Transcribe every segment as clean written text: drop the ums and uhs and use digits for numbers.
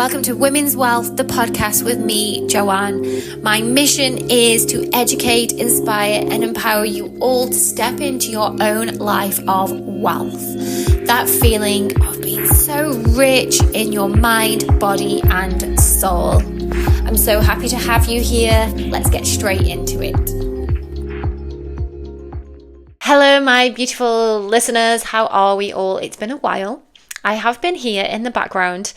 welcome to Women's Wealth, the podcast with me, Joanne. My mission is to educate, inspire, and empower you all to step into your own life of wealth. That feeling of being so rich in your mind, body, and soul. I'm so happy to have you here. Let's get straight into it. Hello, my beautiful listeners. How are we all? It's been a while. I have been here in the background.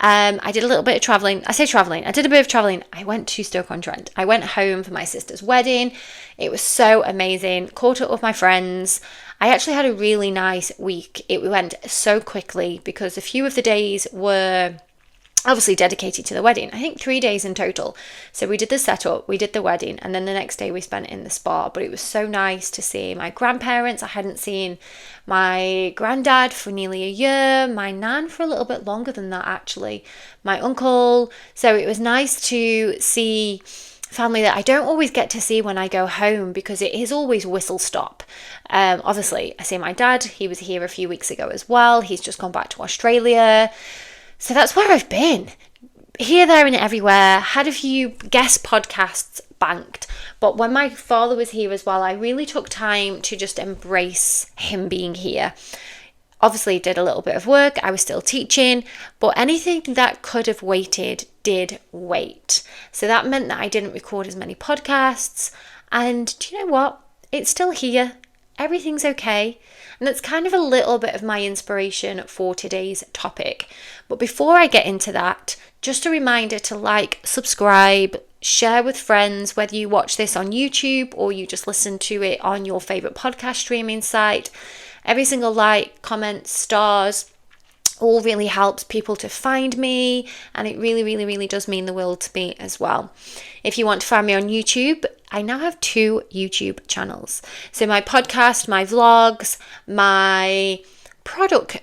I did a little bit of traveling. I did a bit of traveling. I went to Stoke-on-Trent. I went home for my sister's wedding. It was so amazing. Caught up with my friends. I actually had a really nice week. It went so quickly because a few of the days were obviously dedicated to the wedding. I think 3 days in total. So we did the setup, we did the wedding, and then the next day we spent in the spa. But it was so nice to see my grandparents. I hadn't seen my granddad for nearly a year, my nan for a little bit longer than that actually, my uncle. So it was nice to see family that I don't always get to see when I go home because it is always whistle stop. Obviously, I see my dad. He was here a few weeks ago as well. He's just gone back to Australia. So that's where I've been. Here, there, and everywhere. Had a few guest podcasts banked. But when my father was here as well, I really took time to just embrace him being here. Obviously, did a little bit of work. I was still teaching. But anything that could have waited did wait. So that meant that I didn't record as many podcasts. And do you know what? It's still here. Everything's okay. And that's kind of a little bit of my inspiration for today's topic. But before I get into that, just a reminder to like, subscribe, share with friends, whether you watch this on YouTube or you just listen to it on your favorite podcast streaming site. Every single like, comment, stars, all really helps people to find me, and it really does mean the world to me as well. If you want to find me on YouTube, I now have 2 YouTube channels. So my podcast, my vlogs, my product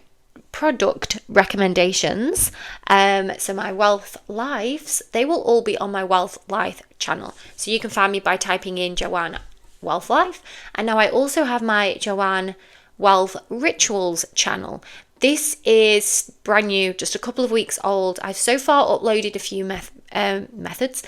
recommendations, so my Wealth Lives, they will all be on my Wealth Life channel. So you can find me by typing in Joanne Wealth Life. And now I also have my Joanne Wealth Rituals channel. This is brand new, just a couple of weeks old. I've so far uploaded a few methods.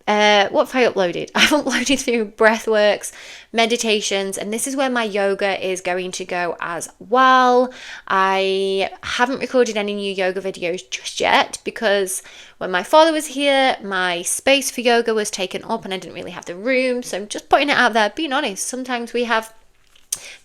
What have I uploaded? I've uploaded through breathworks, meditations, and this is where my yoga is going to go as well. I haven't recorded any new yoga videos just yet because when my father was here, my space for yoga was taken up and I didn't really have the room. So I'm just putting it out there, being honest. Sometimes we have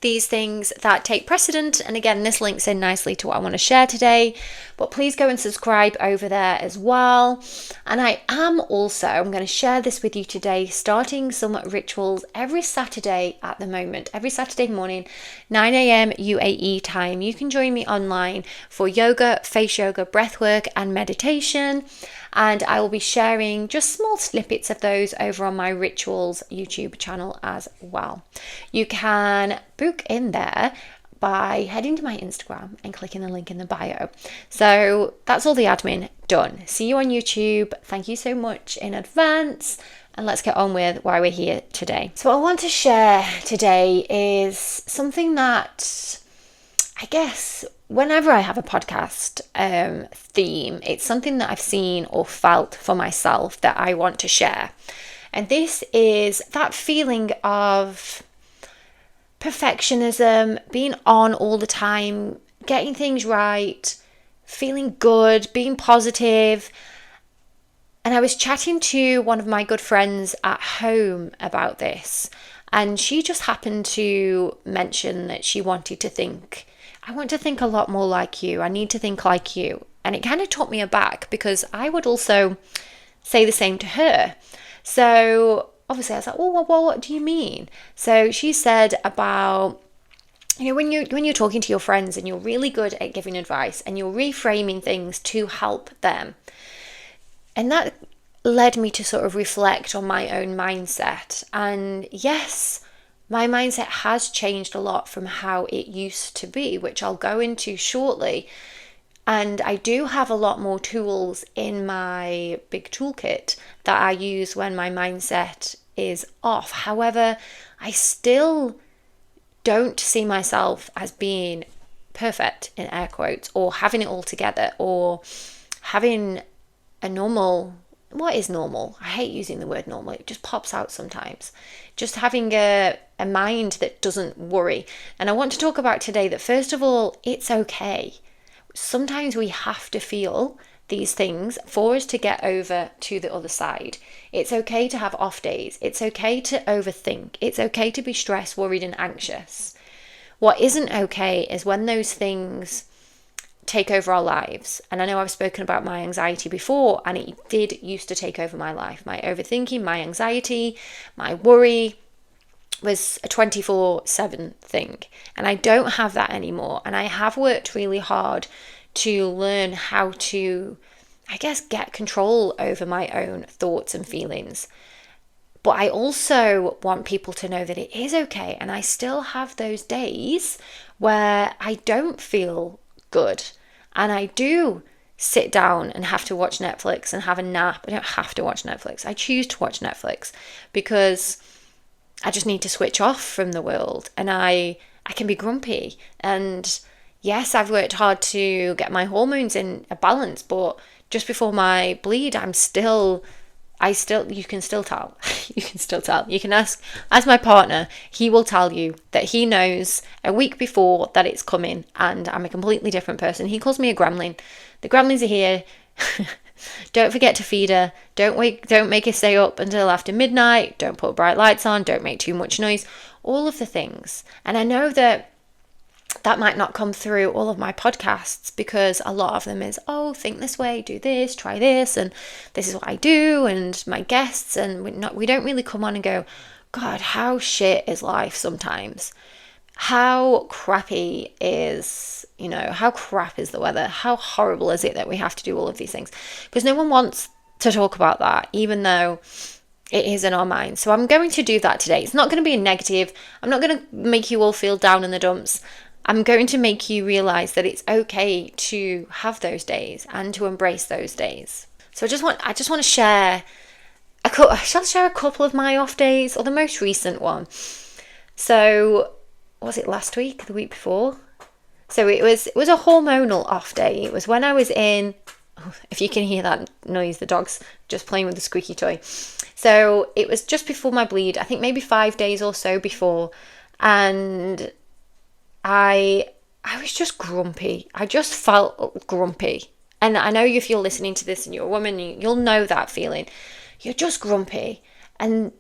these things that take precedent, and again, this links in nicely to what I want to share today, but please go and subscribe over there as well. And I'm going to share this with you today, starting some rituals every Saturday at the moment, every Saturday morning, 9 a.m. UAE time. You can join me online for yoga, face yoga, breathwork, and meditation. And I will be sharing just small snippets of those over on my Rituals YouTube channel as well. You can book in there by heading to my Instagram and clicking the link in the bio. So that's all the admin done. See you on YouTube. Thank you so much in advance. And let's get on with why we're here today. So what I want to share today is something that I guess whenever I have a podcast theme, it's something that I've seen or felt for myself that I want to share. And this is that feeling of perfectionism, being on all the time, getting things right, feeling good, being positive. And I was chatting to one of my good friends at home about this, and she just happened to mention that she wanted to think, I want to think a lot more like you. I need to think like you. And it kind of took me aback because I would also say the same to her. So obviously I was like, well, what do you mean? So she said about, when you're talking to your friends and you're really good at giving advice and you're reframing things to help them. And that led me to sort of reflect on my own mindset. And yes, my mindset has changed a lot from how it used to be, which I'll go into shortly. And I do have a lot more tools in my big toolkit that I use when my mindset is off. However, I still don't see myself as being perfect, in air quotes, or having it all together, or having a normal, what is normal? I hate using the word normal. It just pops out sometimes. Just having a mind that doesn't worry. And I want to talk about today that, first of all, it's okay. Sometimes we have to feel these things for us to get over to the other side. It's okay to have off days. It's okay to overthink. It's okay to be stressed, worried, and anxious. What isn't okay is when those things take over our lives. And I know I've spoken about my anxiety before, and it did used to take over my life. My overthinking, my anxiety, my worry was a 24/7 thing. And I don't have that anymore. And I have worked really hard to learn how to, I guess, get control over my own thoughts and feelings. But I also want people to know that it is okay. And I still have those days where I don't feel good. And I do sit down and have to watch Netflix and have a nap. I don't have to watch Netflix. I choose to watch Netflix because I just need to switch off from the world. And I can be grumpy. And yes, I've worked hard to get my hormones in a balance. But just before my bleed, you can still tell. You can still tell. You can ask my partner. He will tell you that he knows a week before that it's coming, and I'm a completely different person. He calls me a gremlin. The gremlins are here. Don't forget to feed her. Don't make her stay up until after midnight. Don't put bright lights on. Don't make too much noise. All of the things. And I know that might not come through all of my podcasts, because a lot of them is, oh, think this way, do this, try this, and this is what I do, and my guests, and we don't really come on and go, God, how shit is life sometimes? How crappy is, how crap is the weather? How horrible is it that we have to do all of these things? Because no one wants to talk about that, even though it is in our minds. So I'm going to do that today. It's not going to be a negative. I'm not going to make you all feel down in the dumps. I'm going to make you realize that it's okay to have those days and to embrace those days. So I just want to share shall I share a couple of my off days, or the most recent one. So was it last week, the week before? So it was a hormonal off day. It was when I was in, if you can hear that noise, the dog's just playing with the squeaky toy. So it was just before my bleed, I think maybe 5 days or so before, and I was just grumpy. I just felt grumpy. And I know if you're listening to this and you're a woman, you'll know that feeling. You're just grumpy. And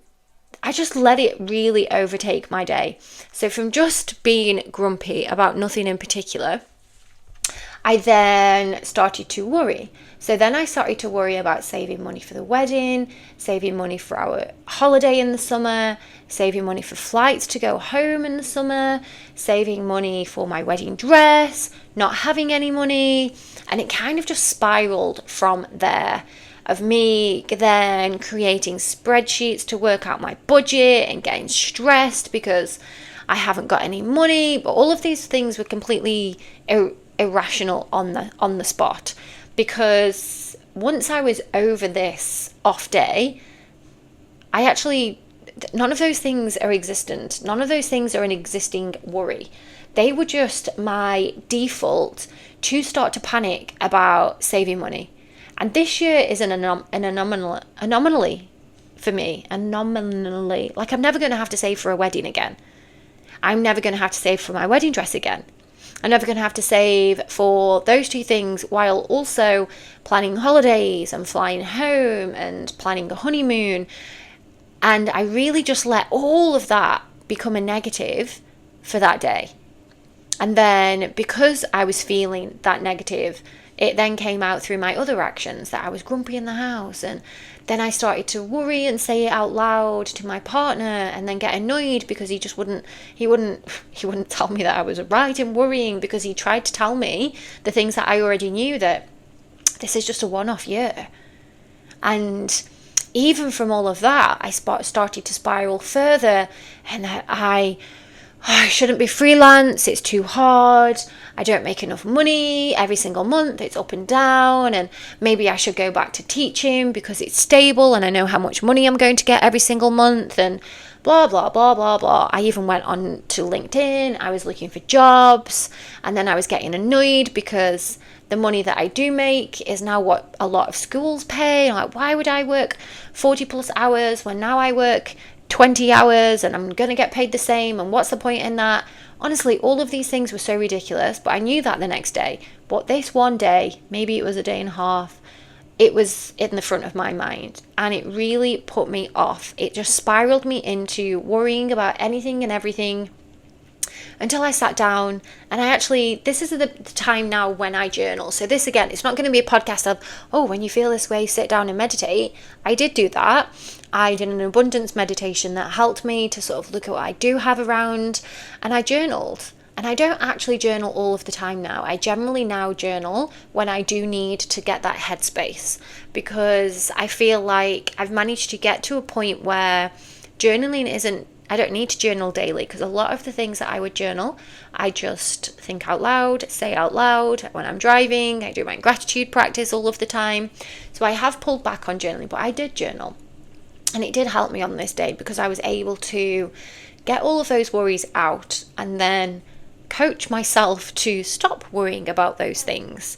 I just let it really overtake my day. So from just being grumpy about nothing in particular, I then started to worry. So then I started to worry about saving money for the wedding, saving money for our holiday in the summer, saving money for flights to go home in the summer, saving money for my wedding dress, not having any money. And it kind of just spiraled from there, of me then creating spreadsheets to work out my budget and getting stressed because I haven't got any money. But all of these things were completely irrational on the spot, because once I was over this off day, none of those things are existent. None of those things are an existing worry. They were just my default to start to panic about saving money. And this year is an anomaly for me. Anomaly. Like, I'm never going to have to save for a wedding again. I'm never going to have to save for my wedding dress again. I'm never going to have to save for those two things while also planning holidays and flying home and planning a honeymoon. And I really just let all of that become a negative for that day. And then because I was feeling that negative, it then came out through my other actions, that I was grumpy in the house. And then I started to worry and say it out loud to my partner, and then get annoyed because he wouldn't tell me that I was right in worrying, because he tried to tell me the things that I already knew, that this is just a one-off year. And even from all of that, I started to spiral further, and I I shouldn't be freelance, it's too hard, I don't make enough money every single month, it's up and down, and maybe I should go back to teaching because it's stable and I know how much money I'm going to get every single month, and blah, blah, blah, blah, blah. I even went on to LinkedIn, I was looking for jobs, and then I was getting annoyed because the money that I do make is now what a lot of schools pay. I'm like, why would I work 40 plus hours when now I work 20 hours and I'm going to get paid the same, and what's the point in that? Honestly, all of these things were so ridiculous, but I knew that the next day. But this one day, maybe it was a day and a half, it was in the front of my mind, and it really put me off. It just spiraled me into worrying about anything and everything until I sat down and this is the time now when I journal. So this, again, it's not going to be a podcast of, oh, when you feel this way, sit down and meditate. I did do that. I did an abundance meditation that helped me to sort of look at what I do have around, and I journaled. And I don't actually journal all of the time now. I generally now journal when I do need to get that headspace, because I feel like I've managed to get to a point where journaling isn't, I don't need to journal daily, because a lot of the things that I would journal, I just think out loud, say out loud when I'm driving. I do my gratitude practice all of the time. So I have pulled back on journaling, but I did journal. And it did help me on this day because I was able to get all of those worries out and then coach myself to stop worrying about those things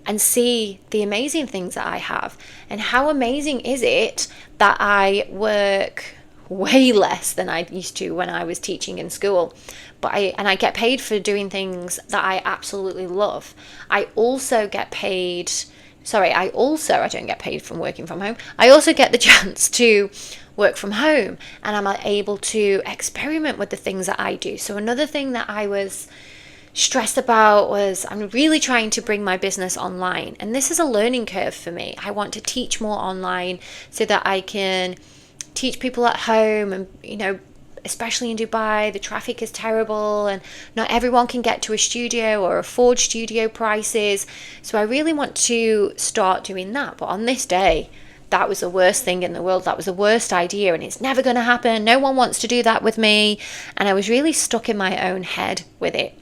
and see the amazing things that I have. And how amazing is it that I work way less than I used to when I was teaching in school, but I get paid for doing things that I absolutely love. I don't get paid from working from home. I also get the chance to work from home, and I'm able to experiment with the things that I do. So another thing that I was stressed about was I'm really trying to bring my business online, and this is a learning curve for me. I want to teach more online so that I can teach people at home, and especially in Dubai, the traffic is terrible and not everyone can get to a studio or afford studio prices. So I really want to start doing that. But on this day, that was the worst thing in the world. That was the worst idea, and it's never going to happen. No one wants to do that with me. And I was really stuck in my own head with it,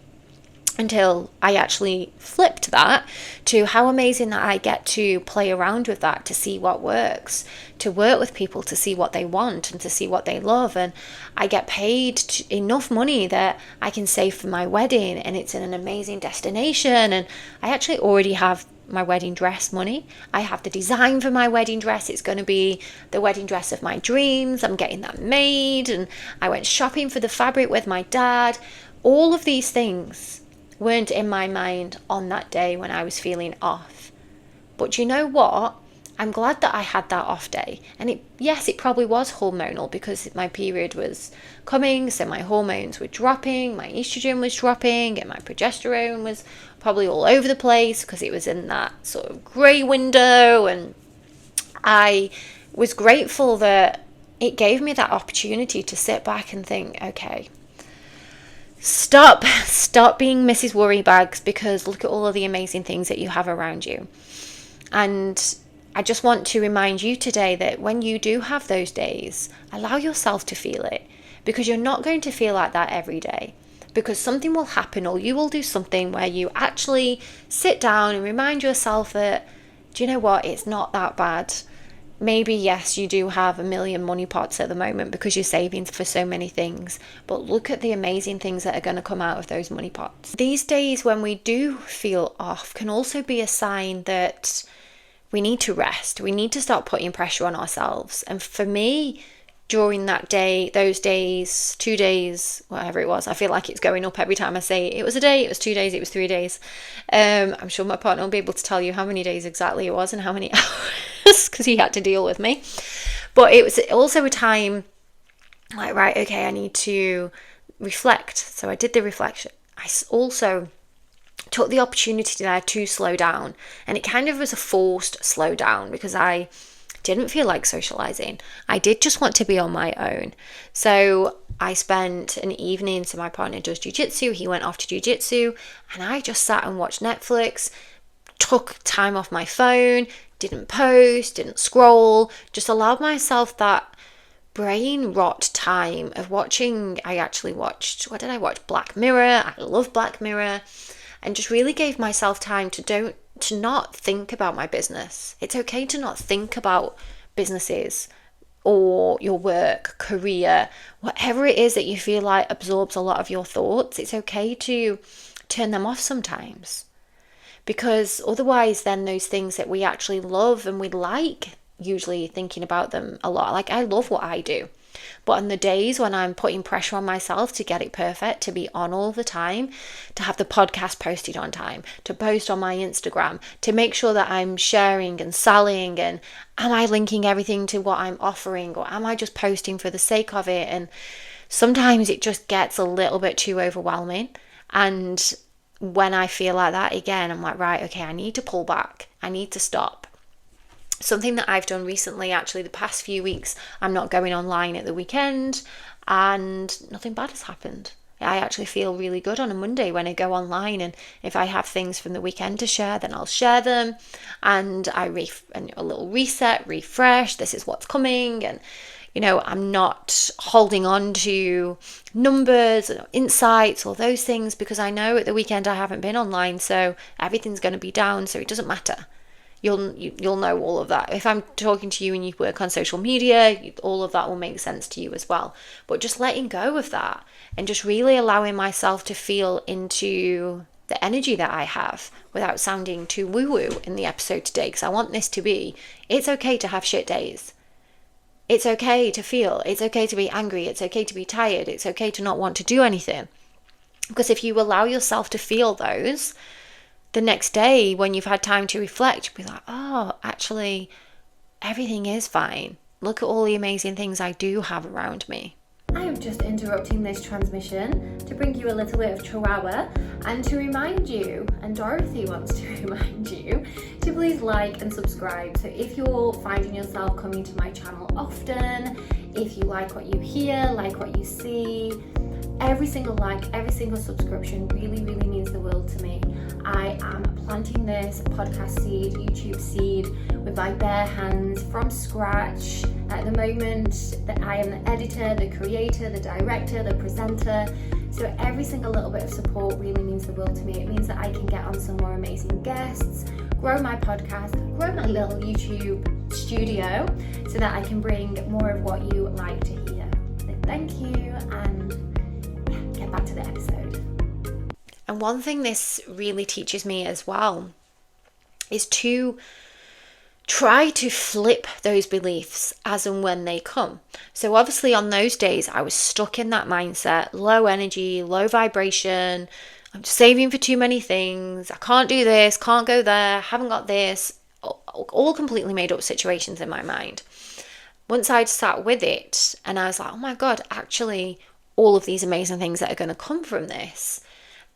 until I actually flipped that to how amazing that I get to play around with that, to see what works, to work with people, to see what they want and to see what they love. And I get paid enough money that I can save for my wedding, and it's in an amazing destination. And I actually already have my wedding dress money. I have the design for my wedding dress. It's going to be the wedding dress of my dreams. I'm getting that made, and I went shopping for the fabric with my dad. All of these things weren't in my mind on that day when I was feeling off. But you know what? I'm glad that I had that off day. And it probably was hormonal, because my period was coming, so my hormones were dropping, my estrogen was dropping, and my progesterone was probably all over the place because it was in that sort of grey window. And I was grateful that it gave me that opportunity to sit back and think, okay, Stop being Mrs. Worrybags, because look at all of the amazing things that you have around you. And I just want to remind you today that when you do have those days, allow yourself to feel it, because you're not going to feel like that every day, because something will happen, or you will do something where you actually sit down and remind yourself that, do you know what, it's not that bad. Maybe, yes, you do have a million money pots at the moment because you're saving for so many things, but look at the amazing things that are going to come out of those money pots. These days when we do feel off can also be a sign that we need to rest. We need to start putting pressure on ourselves. And for me, during that day, those days, 2 days, whatever it was, I feel like it's going up every time I say it was a day, it was 2 days, it was 3 days. I'm sure my partner will be able to tell you how many days exactly it was and how many hours, because he had to deal with me. But it was also a time like, right, okay, I need to reflect. So I did the reflection. I also took the opportunity there to slow down, and it kind of was a forced slow down because I didn't feel like socializing. I did just want to be on my own. So I spent an evening, so my partner does jiu-jitsu, he went off to jiu-jitsu, and I just sat and watched Netflix, took time off my phone, didn't post, didn't scroll, just allowed myself that brain rot time of watching. I actually watched, what did I watch? Black Mirror. I love Black Mirror, and just really gave myself time to not think about my business. It's okay to not think about businesses or your work, career, whatever it is that you feel like absorbs a lot of your thoughts. It's okay to turn them off sometimes, because otherwise then those things that we actually love and we like, usually thinking about them a lot. Like, I love what I do, but on the days when I'm putting pressure on myself to get it perfect, to be on all the time, to have the podcast posted on time, to post on my Instagram, to make sure that I'm sharing and selling, and am I linking everything to what I'm offering, or am I just posting for the sake of it? And sometimes it just gets a little bit too overwhelming. And when I feel like that again, I'm like, right, okay, I need to pull back. I need to stop. Something that I've done recently, actually, the past few weeks, I'm not going online at the weekend, and nothing bad has happened. I actually feel really good on a Monday when I go online, and if I have things from the weekend to share, then I'll share them, and a little reset, refresh, this is what's coming, and I'm not holding on to numbers or insights or those things, because I know at the weekend I haven't been online, so everything's going to be down, so it doesn't matter. You'll know all of that. If I'm talking to you and you work on social media, all of that will make sense to you as well. But just letting go of that and just really allowing myself to feel into the energy that I have without sounding too woo-woo in the episode today, because I want this to be, it's okay to have shit days. It's okay to feel. It's okay to be angry. It's okay to be tired. It's okay to not want to do anything. Because if you allow yourself to feel those, the next day when you've had time to reflect, you'll be like, oh, actually, everything is fine. Look at all the amazing things I do have around me. I am just interrupting this transmission to bring you a little bit of chihuahua and to remind you, and Dorothy wants to remind you, to please like and subscribe. So if you're finding yourself coming to my channel often, if you like what you hear, like what you see, every single like, every single subscription really, really means the world to me. I am planting this podcast seed, YouTube seed, with my bare hands from scratch. At the moment, that I am the editor, the creator, the director, the presenter. So every single little bit of support really means the world to me. It means that I can get on some more amazing guests, grow my podcast, grow my little YouTube studio, so that I can bring more of what you like to hear. So thank you, and get back to the episode. And one thing this really teaches me as well is to try to flip those beliefs as and when they come. So obviously on those days I was stuck in that mindset, low energy, low vibration, I'm saving for too many things, I can't do this, can't go there, haven't got this, all completely made up situations in my mind. Once I'd sat with it and I was like, oh my God, actually all of these amazing things that are going to come from this,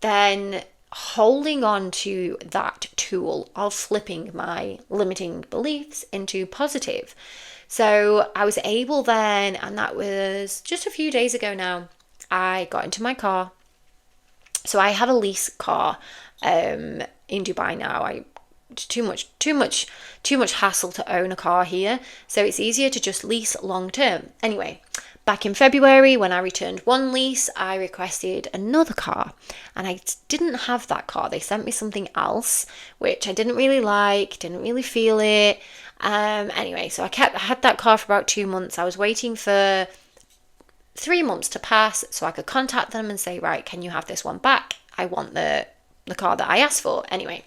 then holding on to that tool of flipping my limiting beliefs into positive. So I was able then, and that was just a few days ago now, I got into my car. So I have a lease car in Dubai now. Too much hassle to own a car here. So it's easier to just lease long term. Anyway, back in February, when I returned one lease, I requested another car, and I didn't have that car. They sent me something else, which I didn't really like, didn't really feel it. Anyway, so I had that car for about 2 months. I was waiting for 3 months to pass so I could contact them and say, right, can you have this one back? I want the car that I asked for. Anyway,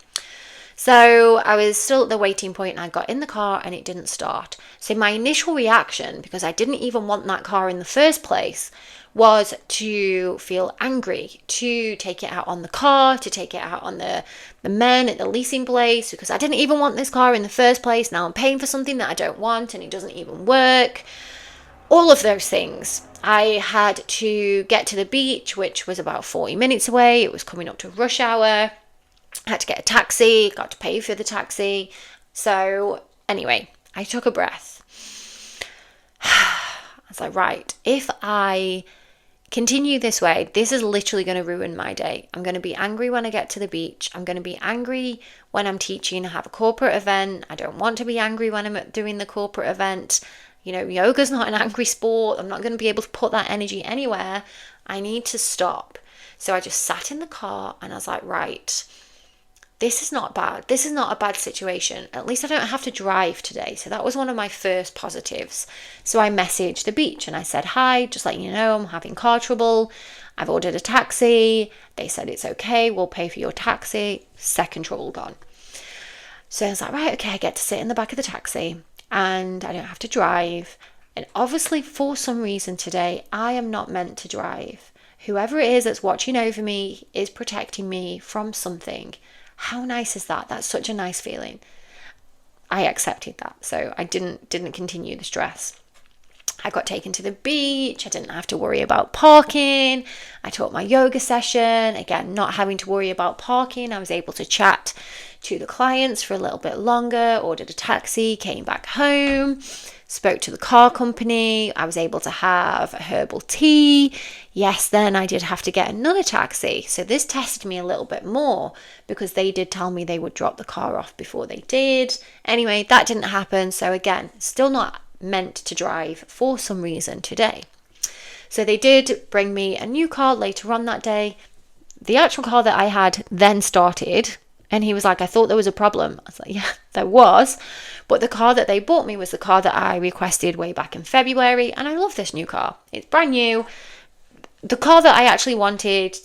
so I was still at the waiting point, and I got in the car and it didn't start. So my initial reaction, because I didn't even want that car in the first place, was to feel angry, to take it out on the car, to take it out on the men at the leasing place, because I didn't even want this car in the first place. Now I'm paying for something that I don't want and it doesn't even work. All of those things. I had to get to the beach, which was about 40 minutes away. It was coming up to rush hour. I had to get a taxi, got to pay for the taxi. So anyway, I took a breath. I was like, right, if I continue this way, this is literally going to ruin my day. I'm going to be angry when I get to the beach. I'm going to be angry when I'm teaching. I have a corporate event. I don't want to be angry when I'm doing the corporate event. Yoga's not an angry sport. I'm not going to be able to put that energy anywhere. I need to stop. So I just sat in the car and I was like, right, this is not bad. This is not a bad situation. At least I don't have to drive today. So that was one of my first positives. So I messaged the beach and I said, hi, just letting you know I'm having car trouble. I've ordered a taxi. They said it's okay. We'll pay for your taxi. Second trouble gone. So I was like, right, okay, I get to sit in the back of the taxi and I don't have to drive. And obviously, for some reason today, I am not meant to drive. Whoever it is that's watching over me is protecting me from something. How nice is that? That's such a nice feeling. I accepted that. So I didn't continue the stress. I got taken to the beach. I didn't have to worry about parking. I taught my yoga session. Again, not having to worry about parking. I was able to chat to the clients for a little bit longer, ordered a taxi, came back home, spoke to the car company. I was able to have a herbal tea. Yes, then I did have to get another taxi. So this tested me a little bit more because they did tell me they would drop the car off before they did. Anyway, that didn't happen. So again, still not meant to drive for some reason today. So they did bring me a new car later on that day. The actual car that I had then started, and he was like, I thought there was a problem. I was like, yeah, there was. But the car that they bought me was the car that I requested way back in February. And I love this new car. It's brand new. The car that I actually wanted,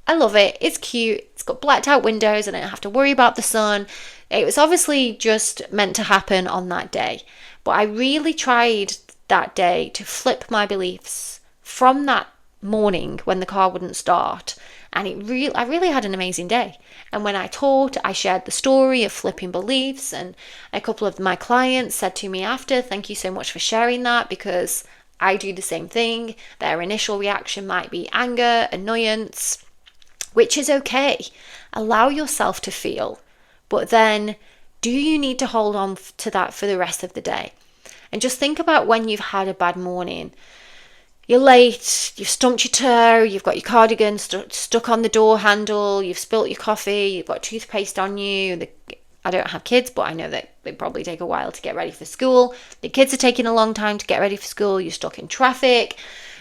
I love it. It's cute. It's got blacked out windows. I don't have to worry about the sun. It was obviously just meant to happen on that day. But I really tried that day to flip my beliefs from that morning when the car wouldn't start. And I really had an amazing day. And when I taught, I shared the story of flipping beliefs. And a couple of my clients said to me after, thank you so much for sharing that, because I do the same thing. Their initial reaction might be anger, annoyance, which is okay. Allow yourself to feel. But then, do you need to hold on to that for the rest of the day? And just think about when you've had a bad morning. You're late, you've stumped your toe, you've got your cardigan stuck on the door handle, you've spilt your coffee, you've got toothpaste on you. I don't have kids, but I know that they probably take a while to get ready for school. The kids are taking a long time to get ready for school. You're stuck in traffic.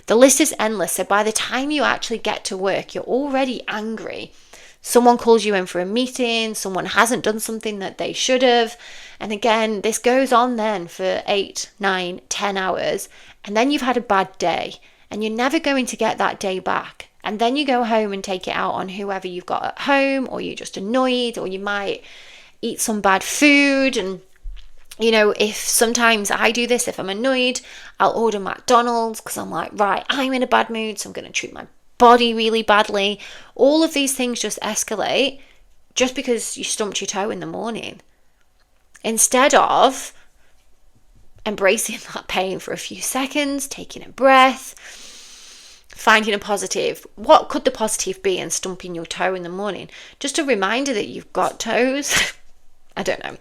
The list is endless. So by the time you actually get to work, you're already angry. Someone calls you in for a meeting, someone hasn't done something that they should have. And again, this goes on then for 8, 9, 10 hours. And then you've had a bad day and you're never going to get that day back. And then you go home and take it out on whoever you've got at home, or you're just annoyed, or you might eat some bad food. And if sometimes I do this, if I'm annoyed, I'll order McDonald's because I'm like, right, I'm in a bad mood, so I'm going to treat my body really badly. All of these things just escalate just because you stumped your toe in the morning. Instead of embracing that pain for a few seconds, taking a breath, finding a positive. What could the positive be in stumping your toe in the morning? Just a reminder that you've got toes. I don't know.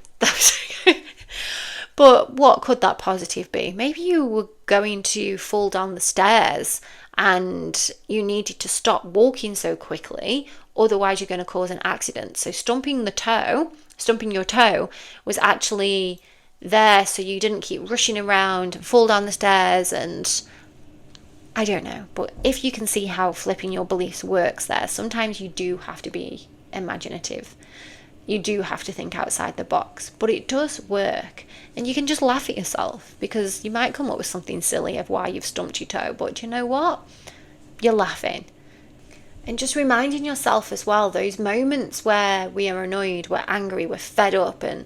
But what could that positive be? Maybe you were going to fall down the stairs and you needed to stop walking so quickly, otherwise you're going to cause an accident. So stumping your toe was actually there so you didn't keep rushing around and fall down the stairs. And I don't know, but if you can see how flipping your beliefs works there, sometimes you do have to be imaginative. You do have to think outside the box, but it does work. And you can just laugh at yourself because you might come up with something silly of why you've stumped your toe, but you know what? You're laughing. And just reminding yourself as well, those moments where we are annoyed, we're angry, we're fed up and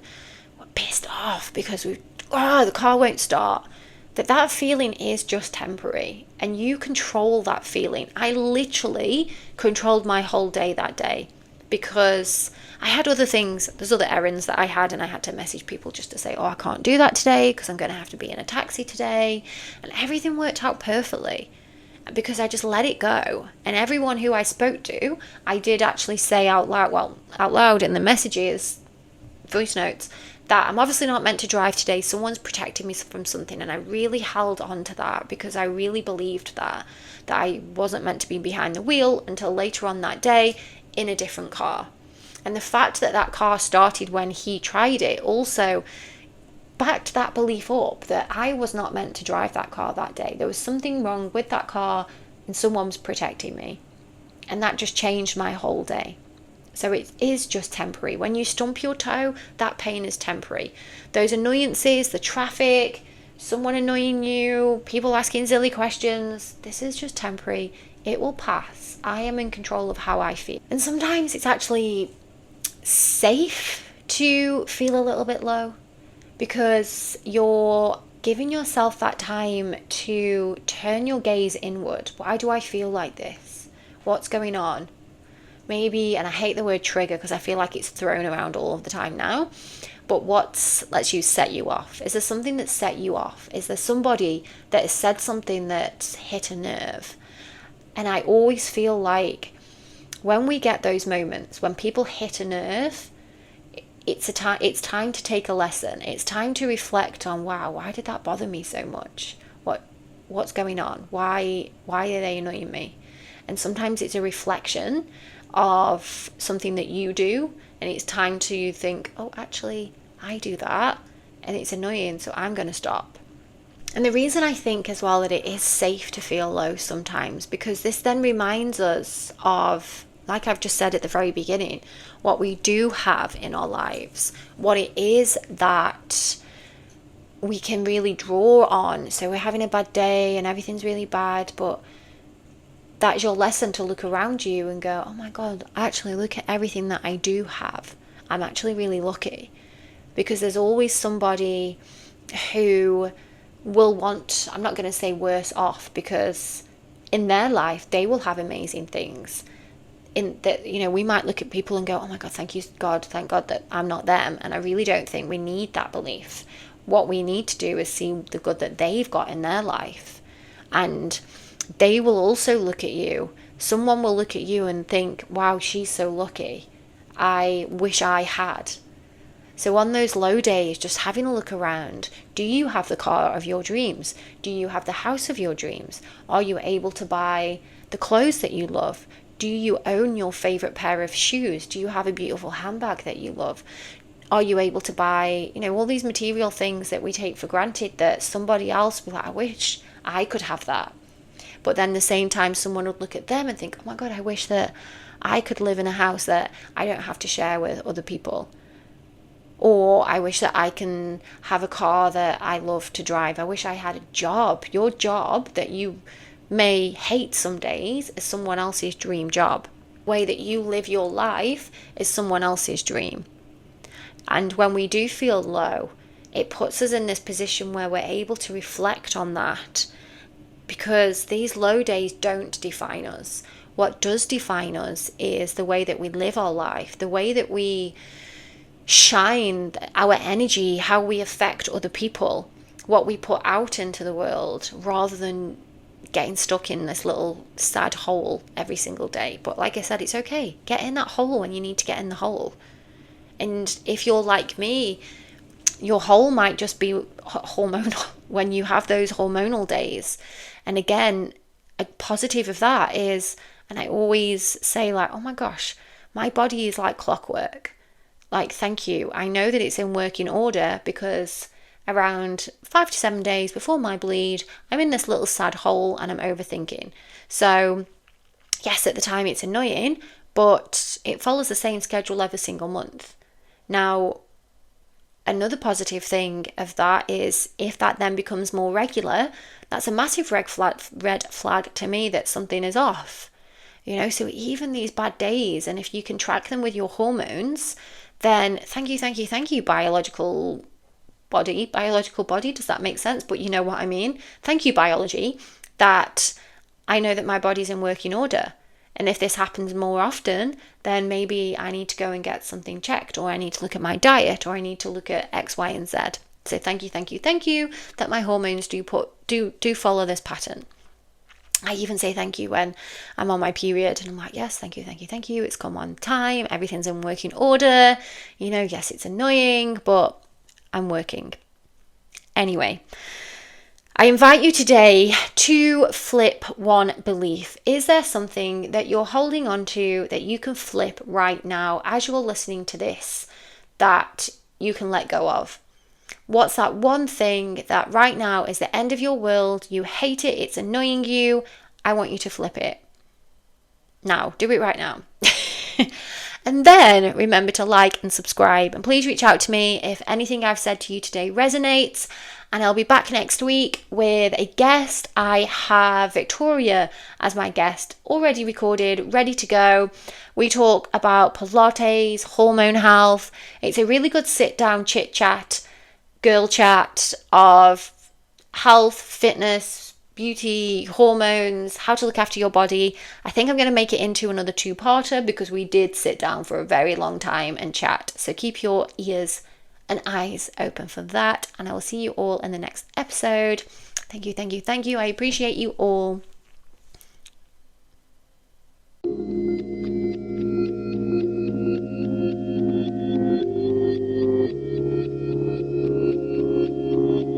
we're pissed off because the car won't start, that feeling is just temporary and you control that feeling. I literally controlled my whole day that day because I had other things, there's other errands that I had, and I had to message people just to say, I can't do that today because I'm going to have to be in a taxi today. And everything worked out perfectly because I just let it go. And everyone who I spoke to, I did actually say out loud in the messages, voice notes, that I'm obviously not meant to drive today. Someone's protecting me from something. And I really held on to that because I really believed that I wasn't meant to be behind the wheel until later on that day in a different car. And the fact that car started when he tried it also backed that belief up that I was not meant to drive that car that day. There was something wrong with that car and someone was protecting me. And that just changed my whole day. So it is just temporary. When you stump your toe, that pain is temporary. Those annoyances, the traffic, someone annoying you, people asking silly questions, this is just temporary. It will pass. I am in control of how I feel. And sometimes it's actually safe to feel a little bit low because you're giving yourself that time to turn your gaze inward. Why do I feel like this? What's going on? Maybe, and I hate the word trigger because I feel like it's thrown around all of the time now, but let's use set you off. Is there something that set you off? Is there somebody that has said something that's hit a nerve? And I always feel like when we get those moments, when people hit a nerve, it's time to take a lesson. It's time to reflect on, wow, why did that bother me so much? What's going on? Why are they annoying me? And sometimes it's a reflection of something that you do, and it's time to think, oh, actually, I do that, and it's annoying, so I'm going to stop. And the reason I think as well that it is safe to feel low sometimes, because this then reminds us of, like I've just said at the very beginning, what we do have in our lives, what it is that we can really draw on. So we're having a bad day and everything's really bad, but that's your lesson to look around you and go, oh my God, actually look at everything that I do have. I'm actually really lucky. Because there's always somebody who will want, I'm not going to say worse off, because in their life, they will have amazing things. In that, we might look at people and go, oh my God, thank God that I'm not them. And I really don't think we need that belief. What we need to do is see the good that they've got in their life. And they will also look at you. Someone will look at you and think, wow, she's so lucky. I wish I had. So on those low days, just having a look around, do you have the car of your dreams? Do you have the house of your dreams? Are you able to buy the clothes that you love? Do you own your favorite pair of shoes? Do you have a beautiful handbag that you love? Are you able to buy, all these material things that we take for granted that somebody else will be like, I wish I could have that. But then at the same time, someone would look at them and think, oh my God, I wish that I could live in a house that I don't have to share with other people. Or I wish that I can have a car that I love to drive. I wish I had a job. Your job that you may hate some days is someone else's dream job. The way that you live your life is someone else's dream. And when we do feel low, it puts us in this position where we're able to reflect on that. Because these low days don't define us. What does define us is the way that we live our life, the way that we shine our energy, how we affect other people, what we put out into the world, rather than getting stuck in this little sad hole every single day. But like I said, it's okay. Get in that hole when you need to get in the hole. And if you're like me, your hole might just be hormonal when you have those hormonal days. And again, a positive of that is, and I always say like, oh my gosh, my body is like clockwork. Like, thank you. I know that it's in working order because around 5 to 7 days before my bleed, I'm in this little sad hole and I'm overthinking. So yes, at the time it's annoying, but it follows the same schedule every single month. Now, another positive thing of that is if that then becomes more regular, that's a massive red flag to me that something is off. So even these bad days, and if you can track them with your hormones, then thank you, biological body. Does that make sense? But you know what I mean? Thank you, biology, that I know that my body's in working order. And if this happens more often, then maybe I need to go and get something checked, or I need to look at my diet, or I need to look at X, Y, and Z. So thank you that my hormones do follow this pattern. I even say thank you when I'm on my period and I'm like, yes, thank you. It's come on time. Everything's in working order. Yes, it's annoying, but I'm working. Anyway, I invite you today to flip one belief. Is there something that you're holding on to that you can flip right now as you're listening to this that you can let go of? What's that one thing that right now is the end of your world? You hate it, it's annoying you. I want you to flip it. Now, do it right now. And then remember to like and subscribe. And please reach out to me if anything I've said to you today resonates. And I'll be back next week with a guest. I have Victoria as my guest, already recorded, ready to go. We talk about Pilates, hormone health. It's a really good sit down chit chat, girl chat of health, fitness, beauty, hormones, how to look after your body. I think I'm going to make it into another 2-parter because we did sit down for a very long time and chat. So keep your ears and eyes open for that. And I will see you all in the next episode. Thank you, thank you, thank you. I appreciate you all.